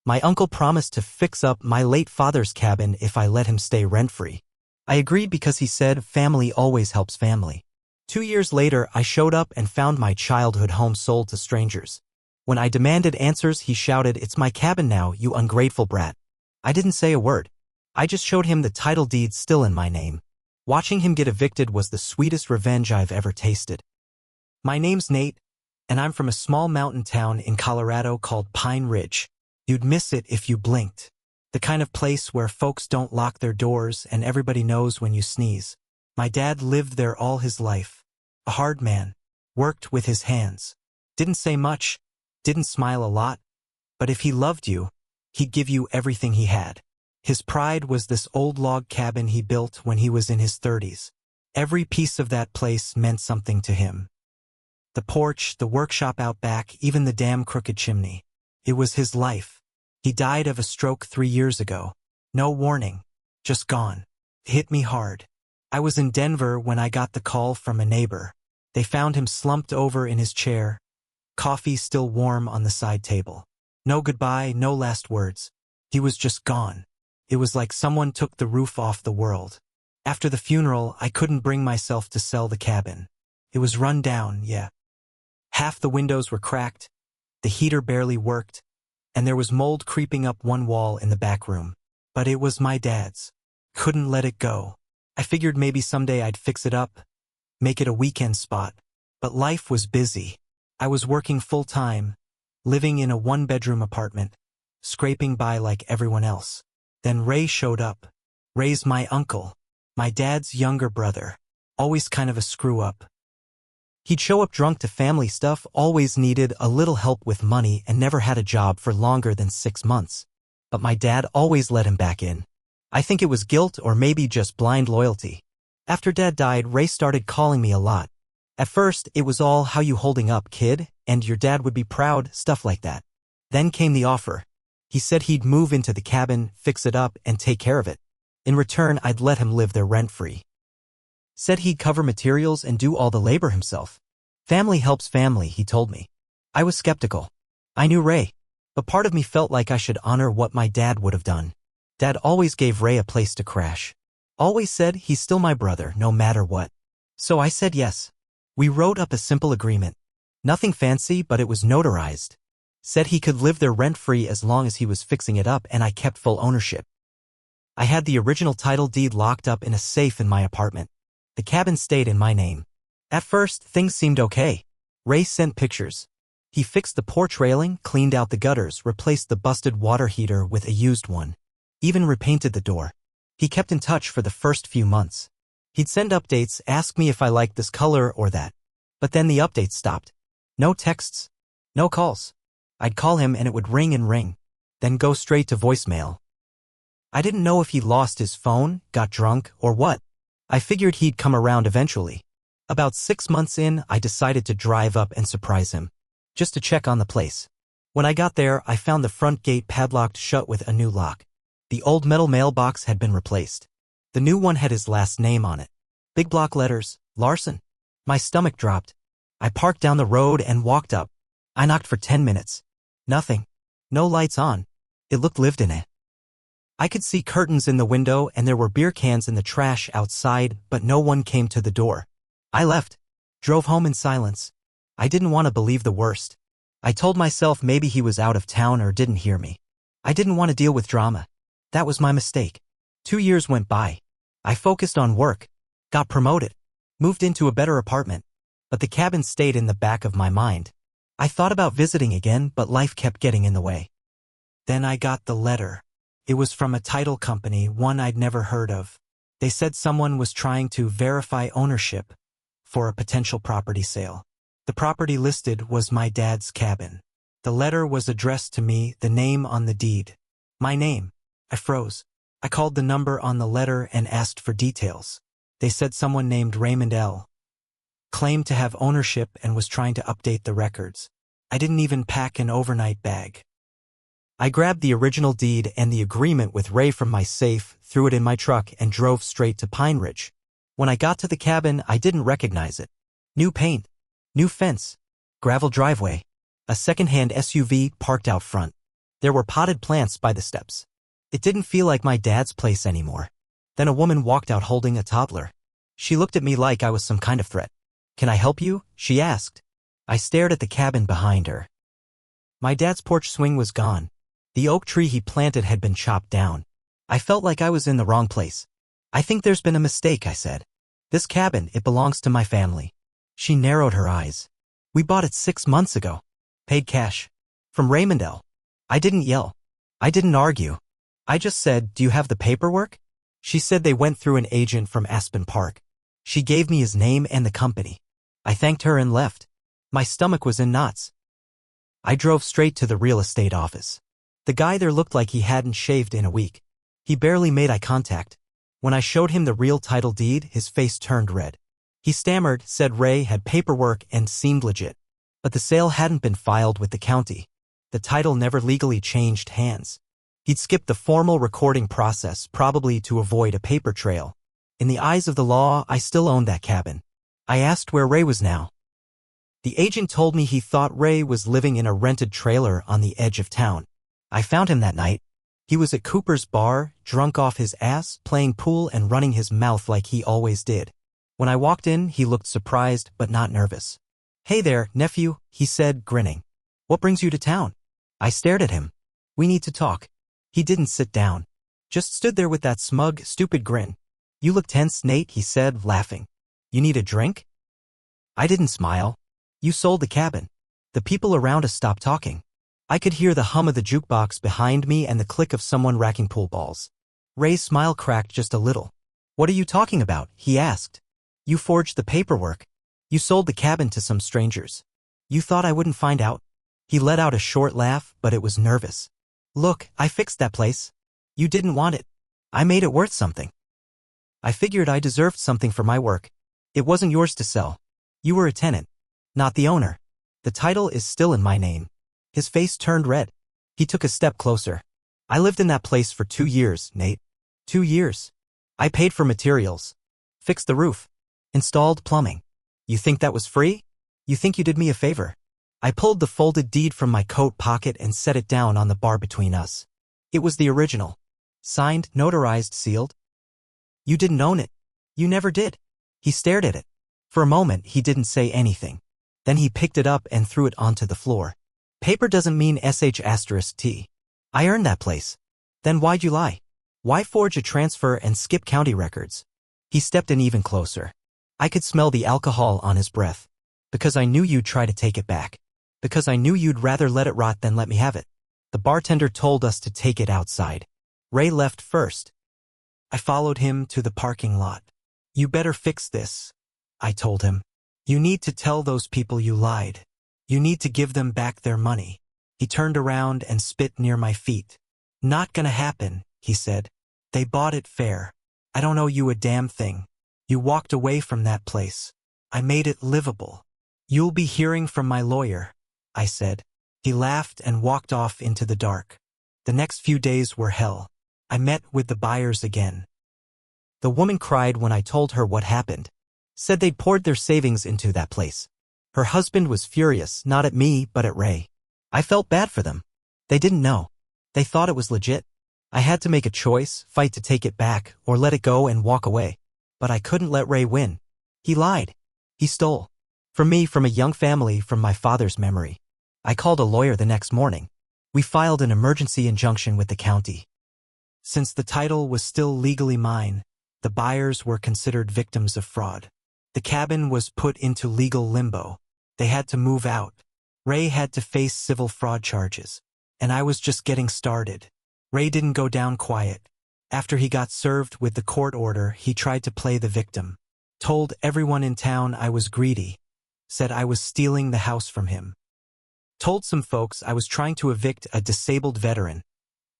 My uncle promised to fix up my late father's cabin if I let him stay rent-free. I agreed because he said family always helps family. 2 years later, I showed up and found my childhood home sold to strangers. When I demanded answers, he shouted, "It's my cabin now, you ungrateful brat." I didn't say a word. I just showed him the title deed still in my name. Watching him get evicted was the sweetest revenge I've ever tasted. My name's Nate, and I'm from a small mountain town in Colorado called Pine Ridge. You'd miss it if you blinked. The kind of place where folks don't lock their doors and everybody knows when you sneeze. My dad lived there all his life. A hard man. Worked with his hands. Didn't say much. Didn't smile a lot. But if he loved you, he'd give you everything he had. His pride was this old log cabin he built when he was in his 30s. Every piece of that place meant something to him. The porch, the workshop out back, even the damn crooked chimney. It was his life. He died of a stroke 3 years ago. No warning. Just gone. It hit me hard. I was in Denver when I got the call from a neighbor. They found him slumped over in his chair, coffee still warm on the side table. No goodbye, no last words. He was just gone. It was like someone took the roof off the world. After the funeral, I couldn't bring myself to sell the cabin. It was run down, yeah. Half the windows were cracked, the heater barely worked, and there was mold creeping up one wall in the back room. But it was my dad's. Couldn't let it go. I figured maybe someday I'd fix it up, make it a weekend spot. But life was busy. I was working full-time, living in a one-bedroom apartment, scraping by like everyone else. Then Ray showed up. Ray's my uncle, my dad's younger brother, always kind of a screw-up. He'd show up drunk to family stuff, always needed a little help with money, and never had a job for longer than 6 months. But my dad always let him back in. I think it was guilt or maybe just blind loyalty. After Dad died, Ray started calling me a lot. At first, it was all, "How you holding up, kid? And your dad would be proud," stuff like that. Then came the offer. He said he'd move into the cabin, fix it up, and take care of it. In return, I'd let him live there rent-free. Said he'd cover materials and do all the labor himself. Family helps family, he told me. I was skeptical. I knew Ray, but part of me felt like I should honor what my dad would have done. Dad always gave Ray a place to crash. Always said he's still my brother, no matter what. So I said yes. We wrote up a simple agreement. Nothing fancy, but it was notarized. Said he could live there rent-free as long as he was fixing it up, and I kept full ownership. I had the original title deed locked up in a safe in my apartment. The cabin stayed in my name. At first, things seemed okay. Ray sent pictures. He fixed the porch railing, cleaned out the gutters, replaced the busted water heater with a used one. Even repainted the door. He kept in touch for the first few months. He'd send updates, ask me if I liked this color or that. But then the updates stopped. No texts. No calls. I'd call him and it would ring and ring, then go straight to voicemail. I didn't know if he lost his phone, got drunk, or what. I figured he'd come around eventually. About 6 months in, I decided to drive up and surprise him, just to check on the place. When I got there, I found the front gate padlocked shut with a new lock. The old metal mailbox had been replaced. The new one had his last name on it. Big block letters, Larson. My stomach dropped. I parked down the road and walked up. I knocked for 10 minutes. Nothing. No lights on. It looked lived in. I could see curtains in the window and there were beer cans in the trash outside, but no one came to the door. I left. Drove home in silence. I didn't want to believe the worst. I told myself maybe he was out of town or didn't hear me. I didn't want to deal with drama. That was my mistake. 2 years went by. I focused on work. Got promoted. Moved into a better apartment. But the cabin stayed in the back of my mind. I thought about visiting again, but life kept getting in the way. Then I got the letter. It was from a title company, one I'd never heard of. They said someone was trying to verify ownership for a potential property sale. The property listed was my dad's cabin. The letter was addressed to me, the name on the deed. My name. I froze. I called the number on the letter and asked for details. They said someone named Raymond L. claimed to have ownership and was trying to update the records. I didn't even pack an overnight bag. I grabbed the original deed and the agreement with Ray from my safe, threw it in my truck, and drove straight to Pine Ridge. When I got to the cabin, I didn't recognize it. New paint, new fence, gravel driveway, a second-hand SUV parked out front. There were potted plants by the steps. It didn't feel like my dad's place anymore. Then a woman walked out holding a toddler. She looked at me like I was some kind of threat. "Can I help you?" she asked. I stared at the cabin behind her. My dad's porch swing was gone. The oak tree he planted had been chopped down. I felt like I was in the wrong place. "I think there's been a mistake," I said. "This cabin, it belongs to my family." She narrowed her eyes. "We bought it 6 months ago. Paid cash. From Raymondell." I didn't yell. I didn't argue. I just said, "Do you have the paperwork?" She said they went through an agent from Aspen Park. She gave me his name and the company. I thanked her and left. My stomach was in knots. I drove straight to the real estate office. The guy there looked like he hadn't shaved in a week. He barely made eye contact. When I showed him the real title deed, his face turned red. He stammered, said Ray had paperwork and seemed legit. But the sale hadn't been filed with the county. The title never legally changed hands. He'd skipped the formal recording process, probably to avoid a paper trail. In the eyes of the law, I still owned that cabin. I asked where Ray was now. The agent told me he thought Ray was living in a rented trailer on the edge of town. I found him that night. He was at Cooper's bar, drunk off his ass, playing pool and running his mouth like he always did. When I walked in, he looked surprised but not nervous. "Hey there, nephew," he said, grinning. "What brings you to town?" I stared at him. "We need to talk." He didn't sit down. Just stood there with that smug, stupid grin. "You look tense, Nate," he said, laughing. "You need a drink?" I didn't smile. "You sold the cabin." The people around us stopped talking. I could hear the hum of the jukebox behind me and the click of someone racking pool balls. Ray's smile cracked just a little. "What are you talking about?" he asked. "You forged the paperwork. You sold the cabin to some strangers. You thought I wouldn't find out?" He let out a short laugh, but it was nervous. "Look, I fixed that place. You didn't want it. I made it worth something. I figured I deserved something for my work. It wasn't yours to sell. You were a tenant, not the owner. The title is still in my name." His face turned red. He took a step closer. "I lived in that place for 2 years, Nate. 2 years. I paid for materials. Fixed the roof. Installed plumbing. You think that was free? You think you did me a favor?" I pulled the folded deed from my coat pocket and set it down on the bar between us. It was the original. Signed, notarized, sealed. "You didn't own it. You never did." He stared at it. For a moment, he didn't say anything. Then he picked it up and threw it onto the floor. "Paper doesn't mean sh*t. I earned that place. Then why'd you lie? Why forge a transfer and skip county records?" He stepped in even closer. I could smell the alcohol on his breath. "Because I knew you'd try to take it back. Because I knew you'd rather let it rot than let me have it. The bartender told us to take it outside. Ray left first. I followed him to the parking lot. "You better fix this," I told him. "You need to tell those people you lied. You need to give them back their money." He turned around and spit near my feet. "Not gonna happen," he said. "They bought it fair. I don't owe you a damn thing. You walked away from that place. I made it livable. You'll be hearing from my lawyer," I said. He laughed and walked off into the dark. The next few days were hell. I met with the buyers again. The woman cried when I told her what happened. Said they'd poured their savings into that place. Her husband was furious, not at me, but at Ray. I felt bad for them. They didn't know. They thought it was legit. I had to make a choice, fight to take it back, or let it go and walk away. But I couldn't let Ray win. He lied. He stole. From me, from a young family, from my father's memory. I called a lawyer the next morning. We filed an emergency injunction with the county. Since the title was still legally mine, the buyers were considered victims of fraud. The cabin was put into legal limbo. They had to move out. Ray had to face civil fraud charges. And I was just getting started. Ray didn't go down quiet. After he got served with the court order, he tried to play the victim. Told everyone in town I was greedy. Said I was stealing the house from him. Told some folks I was trying to evict a disabled veteran.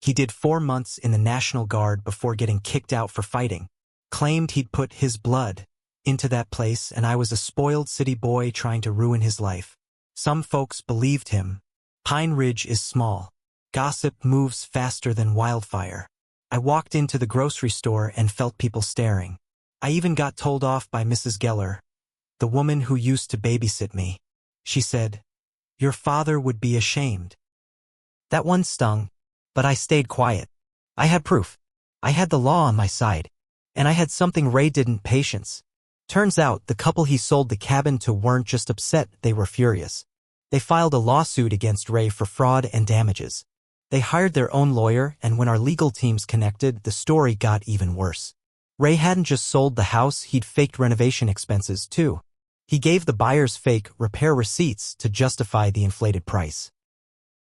He did 4 months in the National Guard before getting kicked out for fighting. Claimed he'd put his blood into that place and I was a spoiled city boy trying to ruin his life. Some folks believed him. Pine Ridge is small. Gossip moves faster than wildfire. I walked into the grocery store and felt people staring. I even got told off by Mrs. Geller, the woman who used to babysit me. She said, "Your father would be ashamed." That one stung, but I stayed quiet. I had proof. I had the law on my side. And I had something Ray didn't: patience. Turns out the couple he sold the cabin to weren't just upset, they were furious. They filed a lawsuit against Ray for fraud and damages. They hired their own lawyer, and when our legal teams connected, the story got even worse. Ray hadn't just sold the house, he'd faked renovation expenses too. He gave the buyers fake repair receipts to justify the inflated price.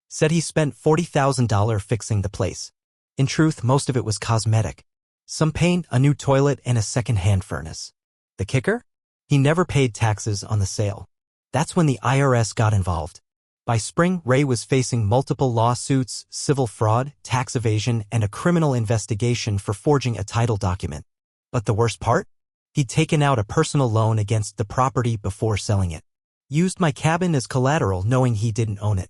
Said he spent $40,000 fixing the place. In truth, most of it was cosmetic. Some paint, a new toilet, and a second-hand furnace. The kicker? He never paid taxes on the sale. That's when the IRS got involved. By spring, Ray was facing multiple lawsuits, civil fraud, tax evasion, and a criminal investigation for forging a title document. But the worst part? He'd taken out a personal loan against the property before selling it. Used my cabin as collateral knowing he didn't own it.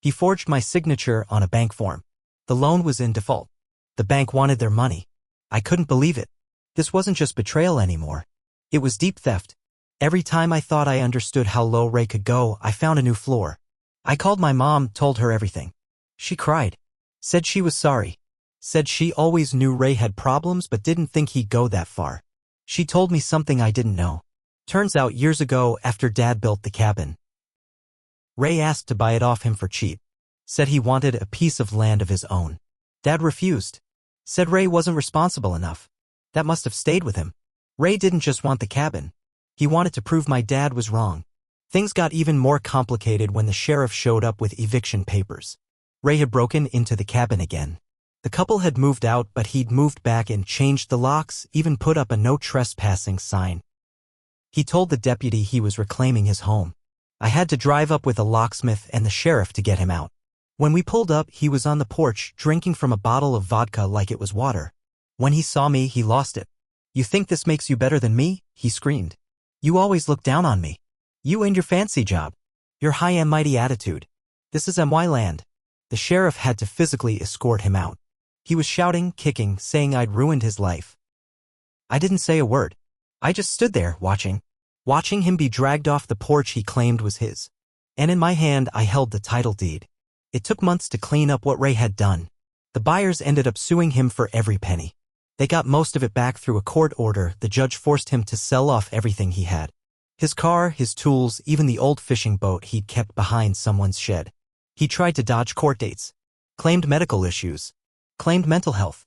He forged my signature on a bank form. The loan was in default. The bank wanted their money. I couldn't believe it. This wasn't just betrayal anymore. It was deep theft. Every time I thought I understood how low Ray could go, I found a new floor. I called my mom, told her everything. She cried. Said she was sorry. Said she always knew Ray had problems but didn't think he'd go that far. She told me something I didn't know. Turns out years ago, after Dad built the cabin, Ray asked to buy it off him for cheap. Said he wanted a piece of land of his own. Dad refused. Said Ray wasn't responsible enough. That must have stayed with him. Ray didn't just want the cabin. He wanted to prove my dad was wrong. Things got even more complicated when the sheriff showed up with eviction papers. Ray had broken into the cabin again. The couple had moved out, but he'd moved back and changed the locks, even put up a no trespassing sign. He told the deputy he was reclaiming his home. I had to drive up with a locksmith and the sheriff to get him out. When we pulled up, he was on the porch, drinking from a bottle of vodka like it was water. When he saw me, he lost it. "You think this makes you better than me?" he screamed. "You always look down on me. You and your fancy job. Your high and mighty attitude. This is MY land." The sheriff had to physically escort him out. He was shouting, kicking, saying I'd ruined his life. I didn't say a word. I just stood there, watching him be dragged off the porch he claimed was his. And in my hand, I held the title deed. It took months to clean up what Ray had done. The buyers ended up suing him for every penny. They got most of it back through a court order. The judge forced him to sell off everything he had. His car, his tools, even the old fishing boat he'd kept behind someone's shed. He tried to dodge court dates. Claimed medical issues. Claimed mental health.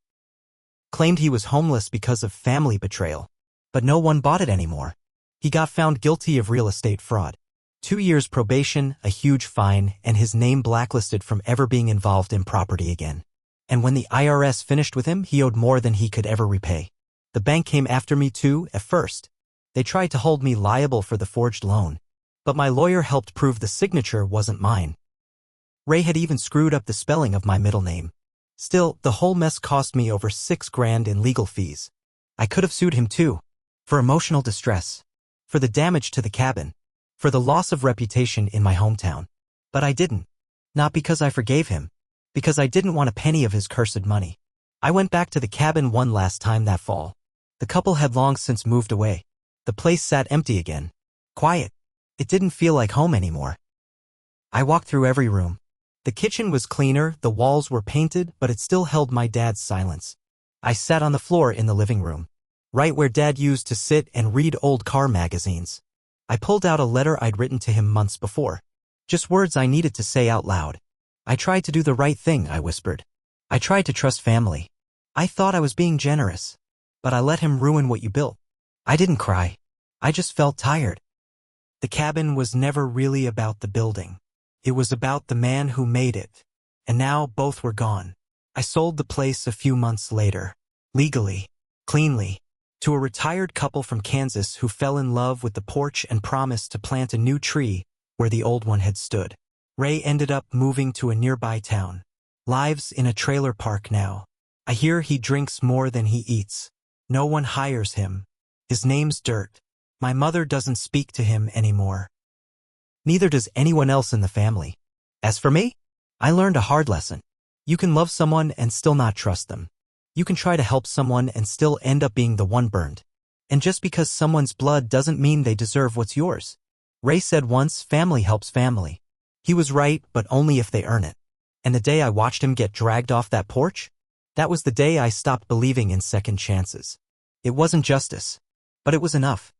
Claimed he was homeless because of family betrayal. But no one bought it anymore. He got found guilty of real estate fraud. 2 years probation, a huge fine, and his name blacklisted from ever being involved in property again. And when the IRS finished with him, he owed more than he could ever repay. The bank came after me too, at first. They tried to hold me liable for the forged loan. But my lawyer helped prove the signature wasn't mine. Ray had even screwed up the spelling of my middle name. Still, the whole mess cost me over $6,000 in legal fees. I could have sued him too. For emotional distress. For the damage to the cabin. For the loss of reputation in my hometown. But I didn't. Not because I forgave him. Because I didn't want a penny of his cursed money. I went back to the cabin one last time that fall. The couple had long since moved away. The place sat empty again. Quiet. It didn't feel like home anymore. I walked through every room. The kitchen was cleaner, the walls were painted, but it still held my dad's silence. I sat on the floor in the living room. Right where Dad used to sit and read old car magazines. I pulled out a letter I'd written to him months before. Just words I needed to say out loud. "I tried to do the right thing," I whispered. "I tried to trust family. I thought I was being generous. But I let him ruin what you built." I didn't cry. I just felt tired. The cabin was never really about the building. It was about the man who made it. And now both were gone. I sold the place a few months later. Legally. Cleanly. To a retired couple from Kansas who fell in love with the porch and promised to plant a new tree where the old one had stood. Ray ended up moving to a nearby town. Lives in a trailer park now. I hear he drinks more than he eats. No one hires him. His name's Dirt. My mother doesn't speak to him anymore. Neither does anyone else in the family. As for me, I learned a hard lesson. You can love someone and still not trust them. You can try to help someone and still end up being the one burned. And just because someone's blood doesn't mean they deserve what's yours. Ray said once, family helps family. He was right, but only if they earn it. And the day I watched him get dragged off that porch? That was the day I stopped believing in second chances. It wasn't justice, but it was enough.